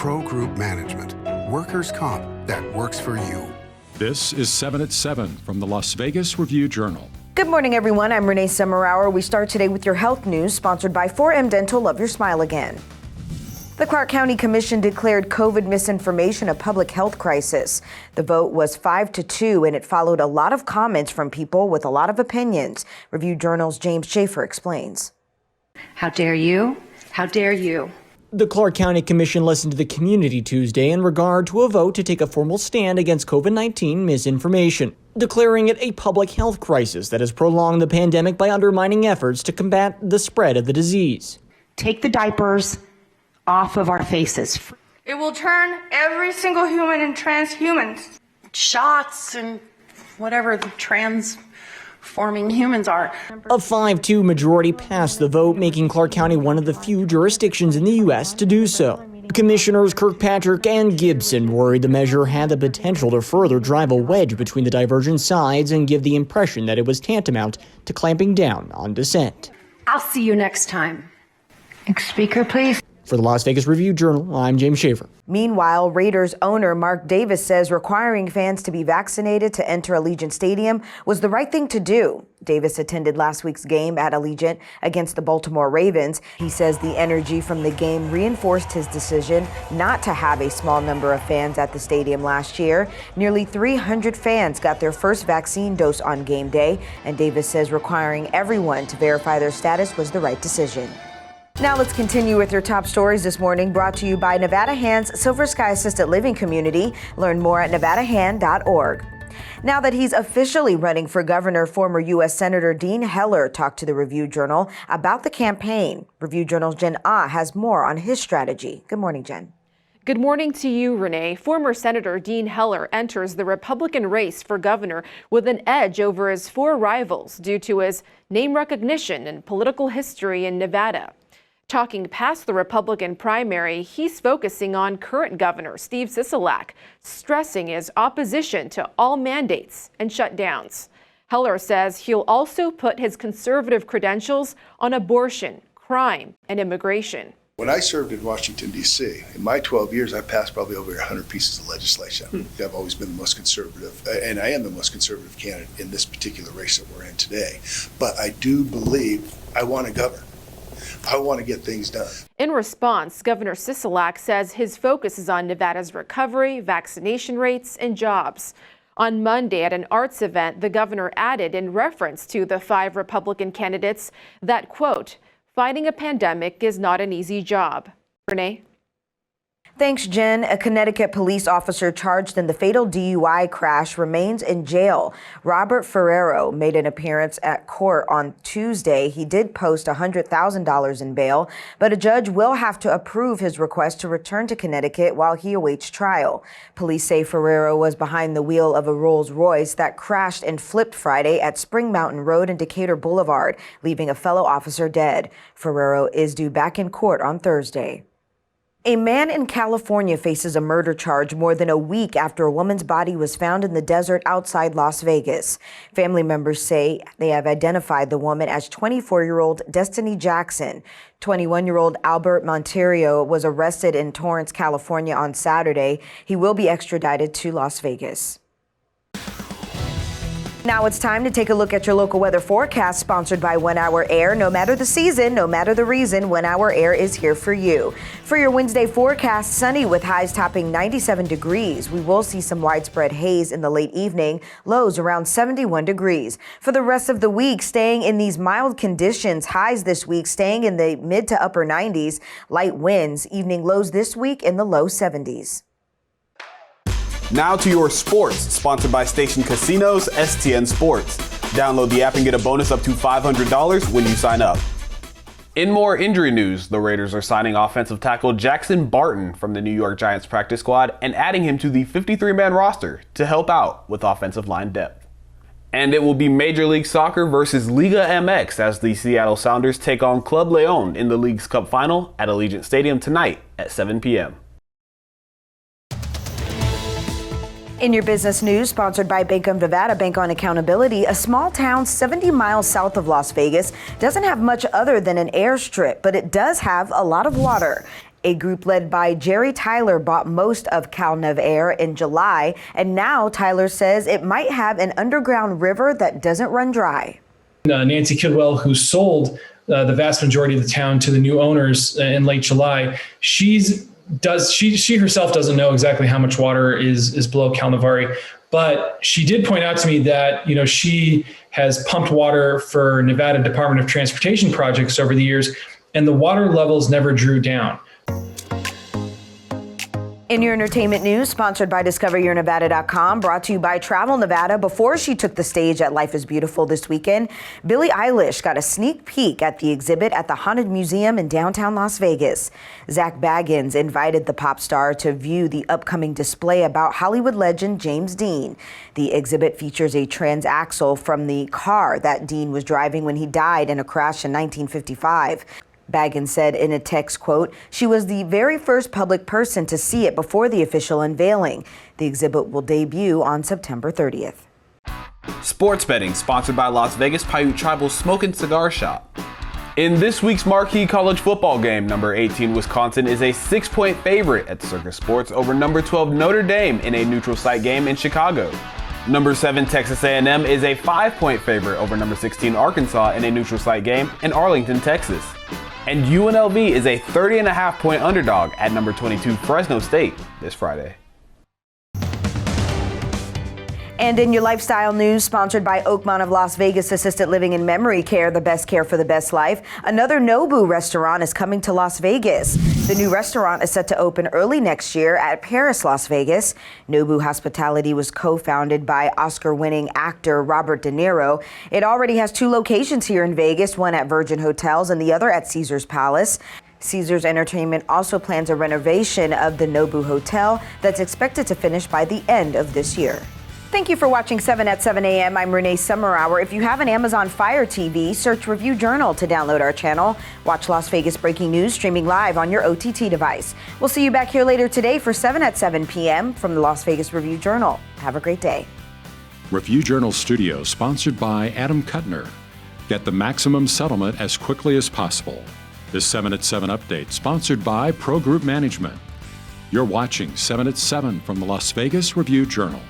Pro Group Management. Workers' comp that works for you. This is 7 at 7 from the Las Vegas Review-Journal. Good morning, everyone. I'm Renee Summerhour. We start today with your health news, sponsored by 4M Dental. Love your smile again. The Clark County Commission declared COVID misinformation a public health crisis. The vote was 5-2, and it followed a lot of comments from people with a lot of opinions. Review-Journal's James Schaefer explains. How dare you? How dare you? The Clark County Commission listened to the community Tuesday in regard to a vote to take a formal stand against COVID-19 misinformation, declaring it a public health crisis that has prolonged the pandemic by undermining efforts to combat the spread of the disease. Take the diapers off of our faces. It will turn every single human into transhumans. Shots and whatever the transforming humans are. A 5-2 majority passed the vote, making Clark County one of the few jurisdictions in the U.S. to do so. Commissioners Kirkpatrick and Gibson worried the measure had the potential to further drive a wedge between the divergent sides and give the impression that it was tantamount to clamping down on dissent. I'll see you next time. Next speaker, please. For the Las Vegas Review-Journal, I'm James Schaefer. Meanwhile, Raiders owner Mark Davis says requiring fans to be vaccinated to enter Allegiant Stadium was the right thing to do. Davis attended last week's game at Allegiant against the Baltimore Ravens. He says the energy from the game reinforced his decision not to have a small number of fans at the stadium last year. Nearly 300 fans got their first vaccine dose on game day, and Davis says requiring everyone to verify their status was the right decision. Now let's continue with your top stories this morning, brought to you by Nevada Hand's Silver Sky Assisted Living Community. Learn more at nevadahand.org. Now that he's officially running for governor, former U.S. Senator Dean Heller talked to the Review-Journal about the campaign. Review-Journal's Jen Ah has more on his strategy. Good morning, Jen. Good morning to you, Renee. Former Senator Dean Heller enters the Republican race for governor with an edge over his four rivals due to his name recognition and political history in Nevada. Talking past the Republican primary, he's focusing on current Governor Steve Sisolak, stressing his opposition to all mandates and shutdowns. Heller says he'll also put his conservative credentials on abortion, crime, and immigration. When I served in Washington, D.C., in my 12 years, I passed probably over 100 pieces of legislation. I've always been the most conservative, and I am the most conservative candidate in this particular race that we're in today. But I do believe I want to govern. I want to get things done. In response, Governor Sisolak says his focus is on Nevada's recovery, vaccination rates, and jobs. On Monday at an arts event, the governor added in reference to the 5 Republican candidates that, quote, fighting a pandemic is not an easy job. Renee? Thanks, Jen. A Connecticut police officer charged in the fatal DUI crash remains in jail. Robert Ferrero made an appearance at court on Tuesday. He did post $100,000 in bail, but a judge will have to approve his request to return to Connecticut while he awaits trial. Police say Ferrero was behind the wheel of a Rolls-Royce that crashed and flipped Friday at Spring Mountain Road and Decatur Boulevard, leaving a fellow officer dead. Ferrero is due back in court on Thursday. A man in California faces a murder charge more than a week after a woman's body was found in the desert outside Las Vegas. Family members say they have identified the woman as 24-year-old Destiny Jackson. 21-year-old Albert Monterio was arrested in Torrance, California on Saturday. He will be extradited to Las Vegas. Now it's time to take a look at your local weather forecast, sponsored by 1 Hour Air. No matter the season, no matter the reason, 1 Hour Air is here for you. For your Wednesday forecast, sunny with highs topping 97 degrees. We will see some widespread haze in the late evening, lows around 71 degrees. For the rest of the week, staying in these mild conditions, highs this week staying in the mid to upper 90s, light winds, evening lows this week in the low 70s. Now to your sports, sponsored by Station Casinos, STN Sports. Download the app and get a bonus up to $500 when you sign up. In more injury news, the Raiders are signing offensive tackle Jackson Barton from the New York Giants practice squad and adding him to the 53-man roster to help out with offensive line depth. And it will be Major League Soccer versus Liga MX as the Seattle Sounders take on Club Leon in the League's Cup final at Allegiant Stadium tonight at 7 p.m. In your business news, sponsored by Bank of Nevada, Bank on Accountability, a small town 70 miles south of Las Vegas doesn't have much other than an airstrip, but it does have a lot of water. A group led by Jerry Tyler bought most of Cal-Nev-Ari in July, and now Tyler says it might have an underground river that doesn't run dry. Nancy Kidwell, who sold the vast majority of the town to the new owners in late July, she herself doesn't know exactly how much water is below Cal-Nev-Ari, but she did point out to me that she has pumped water for Nevada Department of Transportation projects over the years, and the water levels never drew down. In your entertainment news, sponsored by DiscoverYourNevada.com, brought to you by Travel Nevada. Before she took the stage at Life is Beautiful this weekend, Billie Eilish got a sneak peek at the exhibit at the Haunted Museum in downtown Las Vegas. Zach Bagans invited the pop star to view the upcoming display about Hollywood legend James Dean. The exhibit features a transaxle from the car that Dean was driving when he died in a crash in 1955. Bagans said in a text, quote, "She was the very first public person to see it before the official unveiling." The exhibit will debut on September 30th. Sports betting, sponsored by Las Vegas Paiute Tribal Smoke and Cigar Shop. In this week's marquee college football game, number 18 Wisconsin is a 6-point favorite at Circus Sports over number 12 Notre Dame in a neutral site game in Chicago. Number 7 Texas A&M is a 5-point favorite over number 16 Arkansas in a neutral site game in Arlington, Texas. And UNLV is a 30.5-point underdog at number 22 Fresno State this Friday. And in your lifestyle news, sponsored by Oakmont of Las Vegas Assisted Living and Memory Care, the best care for the best life, another NOBU restaurant is coming to Las Vegas. The new restaurant is set to open early next year at Paris, Las Vegas. NOBU Hospitality was co-founded by Oscar-winning actor Robert De Niro. It already has 2 locations here in Vegas, one at Virgin Hotels and the other at Caesars Palace. Caesars Entertainment also plans a renovation of the NOBU Hotel that's expected to finish by the end of this year. Thank you for watching 7 at 7 a.m. I'm Renee Summerhour. If you have an Amazon Fire TV, search Review Journal to download our channel. Watch Las Vegas breaking news streaming live on your OTT device. We'll see you back here later today for 7 at 7 p.m. from the Las Vegas Review Journal. Have a great day. Review Journal Studio, sponsored by Adam Kuttner. Get the maximum settlement as quickly as possible. This 7 at 7 update, sponsored by Pro Group Management. You're watching 7 at 7 from the Las Vegas Review Journal.